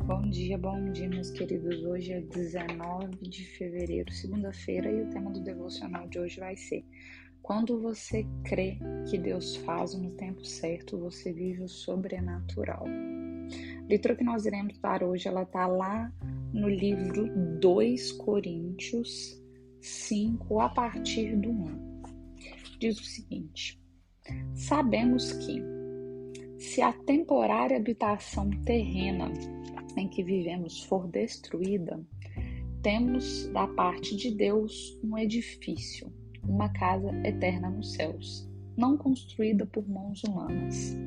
Bom dia, meus queridos. Hoje é 19 de fevereiro, segunda-feira, e o tema do devocional de hoje vai ser: quando você crê que Deus faz no tempo certo, você vive o sobrenatural. A leitura que nós iremos dar hoje, ela está lá no livro 2 Coríntios 5, a partir do 1. Diz o seguinte: sabemos que, se a temporária habitação terrena em que vivemos for destruída, temos da parte de Deus um edifício, uma casa eterna nos céus, não construída por mãos humanas.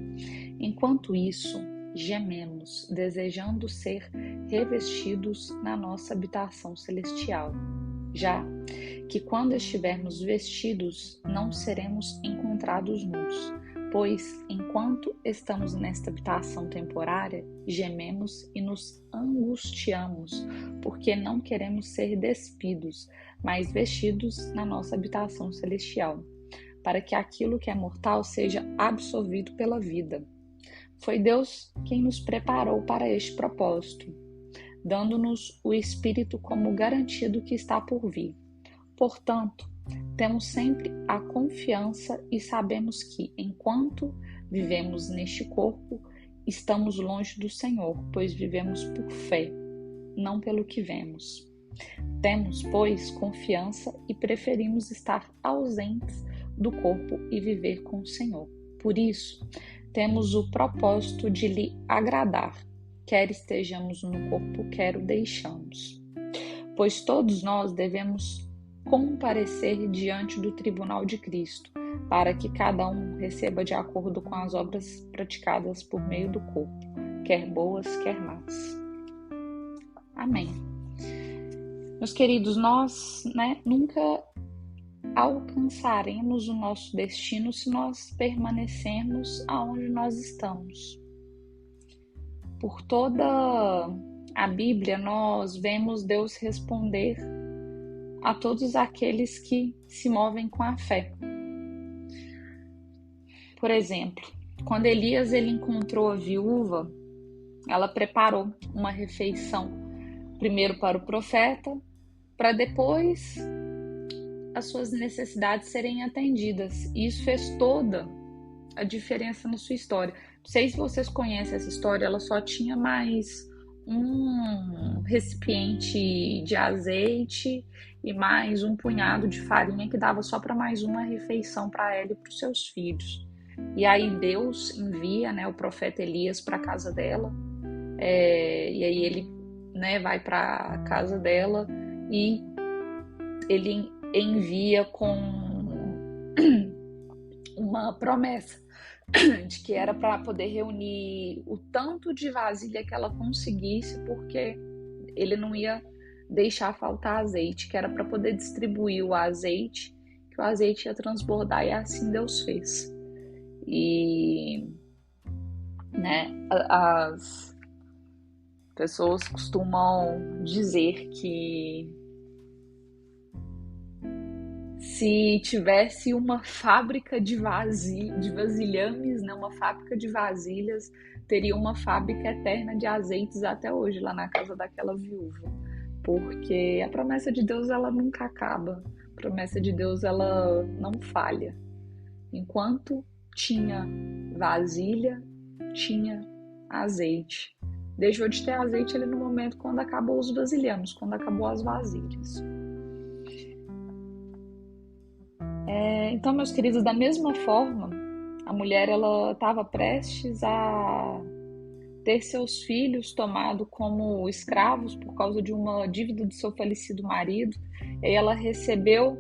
Enquanto isso, gememos, desejando ser revestidos na nossa habitação celestial, já que quando estivermos vestidos, não seremos encontrados nus. Pois, enquanto estamos nesta habitação temporária, gememos e nos angustiamos, porque não queremos ser despidos, mas vestidos na nossa habitação celestial, para que aquilo que é mortal seja absorvido pela vida. Foi Deus quem nos preparou para este propósito, dando-nos o Espírito como garantia do que está por vir. Portanto, temos sempre a confiança e sabemos que, enquanto vivemos neste corpo, estamos longe do Senhor, pois vivemos por fé, não pelo que vemos. Temos, pois, confiança e preferimos estar ausentes do corpo e viver com o Senhor. Por isso, temos o propósito de lhe agradar, quer estejamos no corpo, quer o deixamos. Pois todos nós devemos comparecer diante do tribunal de Cristo, para que cada um receba de acordo com as obras praticadas por meio do corpo, quer boas, quer más. Amém. Meus queridos, nós nunca alcançaremos o nosso destino se nós permanecermos aonde nós estamos. Por toda a Bíblia, nós vemos Deus responder a todos aqueles que se movem com a fé. Por exemplo, quando Elias encontrou a viúva, ela preparou uma refeição primeiro para o profeta, para depois as suas necessidades serem atendidas. E isso fez toda a diferença na sua história. Não sei se vocês conhecem essa história, ela só tinha mais um recipiente de azeite e mais um punhado de farinha que dava só para mais uma refeição para ela e para os seus filhos. E aí Deus envia o profeta Elias para a casa dela, e aí ele vai para a casa dela e ele envia com uma promessa de que era para poder reunir o tanto de vasilha que ela conseguisse, porque ele não ia deixar faltar azeite, que era para poder distribuir o azeite, que o azeite ia transbordar, e assim Deus fez. E as pessoas costumam dizer que se tivesse uma fábrica de vasilhames, uma fábrica de vasilhas, teria uma fábrica eterna de azeites até hoje lá na casa daquela viúva. Porque a promessa de Deus, ela nunca acaba. A promessa de Deus, ela não falha. Enquanto tinha vasilha, tinha azeite. Deixou de ter azeite ali no momento quando acabou os vasilhames, quando acabou as vasilhas. Então, meus queridos, da mesma forma, a mulher ela estava prestes a ter seus filhos tomados como escravos por causa de uma dívida do seu falecido marido. E aí ela recebeu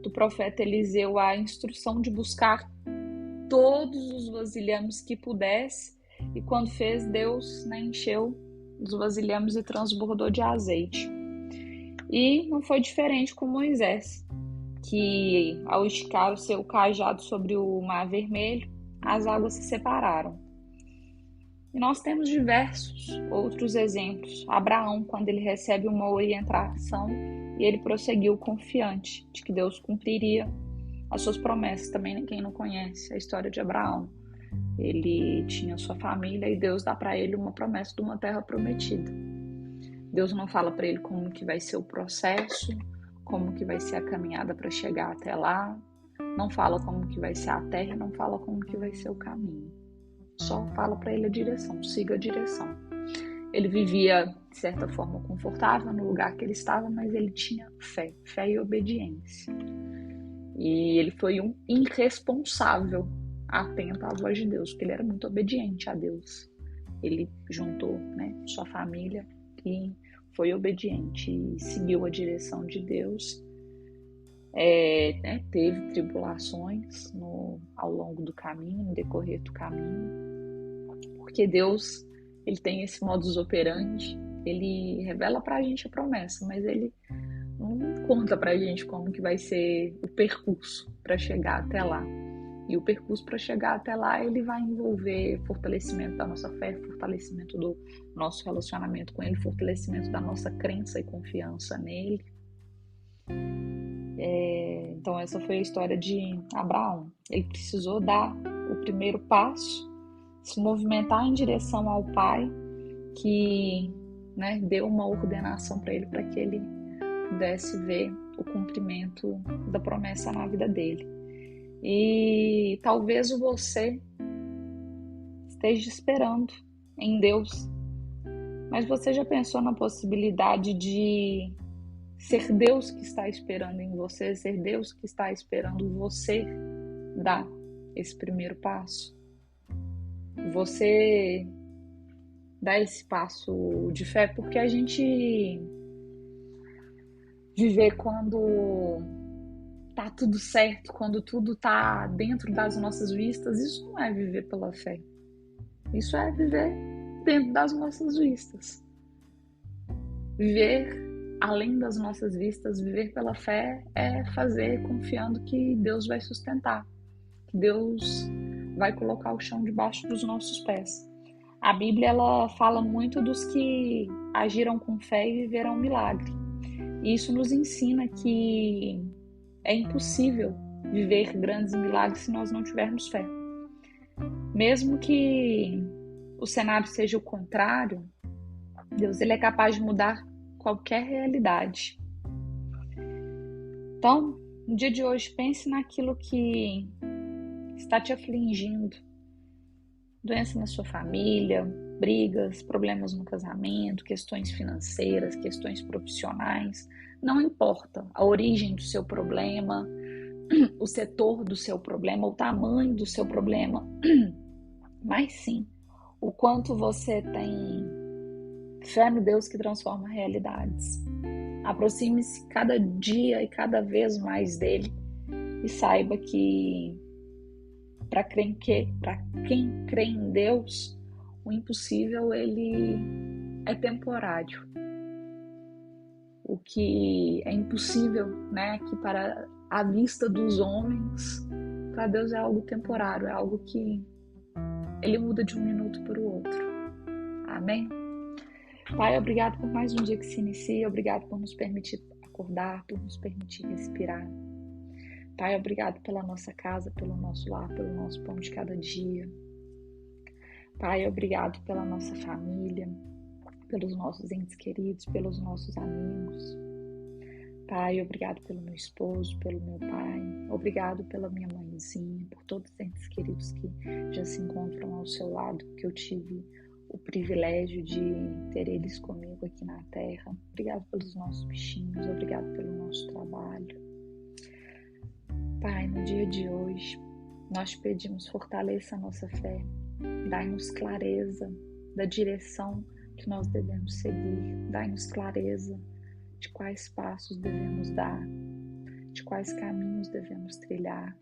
do profeta Eliseu a instrução de buscar todos os vasilhames que pudesse, e quando fez, Deus encheu os vasilhames e transbordou de azeite. E não foi diferente com Moisés, que ao esticar o seu cajado sobre o Mar Vermelho, as águas se separaram. E nós temos diversos outros exemplos. Abraão, quando ele recebe uma orientação, e ele prosseguiu confiante de que Deus cumpriria as suas promessas. Também quem não conhece a história de Abraão. Ele tinha sua família e Deus dá para ele uma promessa de uma terra prometida. Deus não fala para ele como que vai ser o processo, como que vai ser a caminhada para chegar até lá, não fala como que vai ser a terra, não fala como que vai ser o caminho. Só fala para ele a direção, siga a direção. Ele vivia, de certa forma, confortável no lugar que ele estava, mas ele tinha fé e obediência. E ele foi um irresponsável, atento à voz de Deus, porque ele era muito obediente a Deus. Ele juntou, sua família e foi obediente e seguiu a direção de Deus. Teve tribulações ao longo do caminho, no decorrer do caminho, porque Deus, ele tem esse modus operandi, ele revela pra gente a promessa, mas ele não conta pra gente como que vai ser o percurso para chegar até lá. E o percurso para chegar até lá, ele vai envolver fortalecimento da nossa fé, fortalecimento do nosso relacionamento com ele, fortalecimento da nossa crença e confiança nele. Então essa foi a história de Abraão. Ele precisou dar o primeiro passo, se movimentar em direção ao Pai, que deu uma ordenação para ele, para que ele pudesse ver o cumprimento da promessa na vida dele. E talvez você esteja esperando em Deus, mas você já pensou na possibilidade de ser Deus que está esperando em você, ser Deus que está esperando você dar esse primeiro passo? Você dá esse passo de fé, porque a gente viver quando tá tudo certo, quando tudo tá dentro das nossas vistas, isso não é viver pela fé. Isso é viver dentro das nossas vistas. Viver além das nossas vistas, viver pela fé é fazer confiando que Deus vai sustentar, que Deus vai colocar o chão debaixo dos nossos pés. A Bíblia, ela fala muito dos que agiram com fé e viveram um milagre. E isso nos ensina que é impossível viver grandes milagres se nós não tivermos fé. Mesmo que o cenário seja o contrário, Deus, ele é capaz de mudar qualquer realidade. Então, no dia de hoje, pense naquilo que está te afligindo. Doença na sua família, brigas, problemas no casamento, questões financeiras, questões profissionais. Não importa a origem do seu problema, o setor do seu problema, o tamanho do seu problema, mas sim o quanto você tem fé no Deus que transforma realidades. Aproxime-se cada dia e cada vez mais dele e saiba que para quem crê em Deus, o impossível ele é temporário. O que é impossível, que para a vista dos homens, para Deus é algo temporário, é algo que ele muda de um minuto para o outro. Amém? Pai, obrigado por mais um dia que se inicia, obrigado por nos permitir acordar, por nos permitir respirar. Pai, obrigado pela nossa casa, pelo nosso lar, pelo nosso pão de cada dia. Pai, obrigado pela nossa família, pelos nossos entes queridos, pelos nossos amigos. Pai, obrigado pelo meu esposo, pelo meu pai. Obrigado pela minha mãezinha, por todos os entes queridos que já se encontram ao seu lado, que eu tive o privilégio de ter eles comigo aqui na terra. Obrigado pelos nossos bichinhos, obrigado pelo nosso trabalho. Pai, no dia de hoje, nós te pedimos, fortaleça a nossa fé, dai-nos clareza da direção que nós devemos seguir, dai-nos clareza de quais passos devemos dar, de quais caminhos devemos trilhar,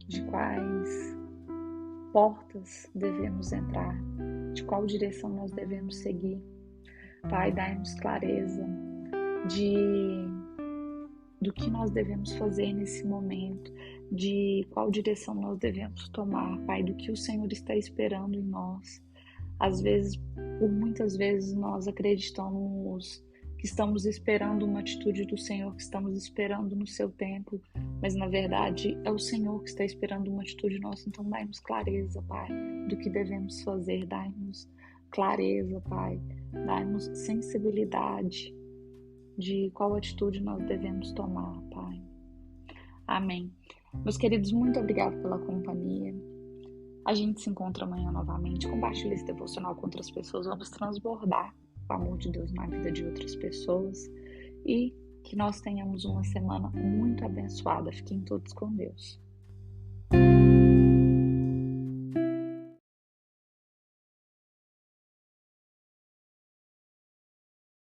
de quais portas devemos entrar, de qual direção nós devemos seguir. Pai, dai-nos clareza do que nós devemos fazer nesse momento, de qual direção nós devemos tomar, Pai, do que o Senhor está esperando em nós. Às vezes, por muitas vezes, nós acreditamos que estamos esperando uma atitude do Senhor, que estamos esperando no seu tempo, mas na verdade é o Senhor que está esperando uma atitude nossa. Então dai-nos clareza, Pai, do que devemos fazer, dai-nos clareza, Pai, dai-nos sensibilidade de qual atitude nós devemos tomar, Pai. Amém. Meus queridos, muito obrigado pela companhia. A gente se encontra amanhã novamente. Compartilhe esse devocional com outras pessoas. Vamos transbordar o amor de Deus na vida de outras pessoas. E que nós tenhamos uma semana muito abençoada. Fiquem todos com Deus.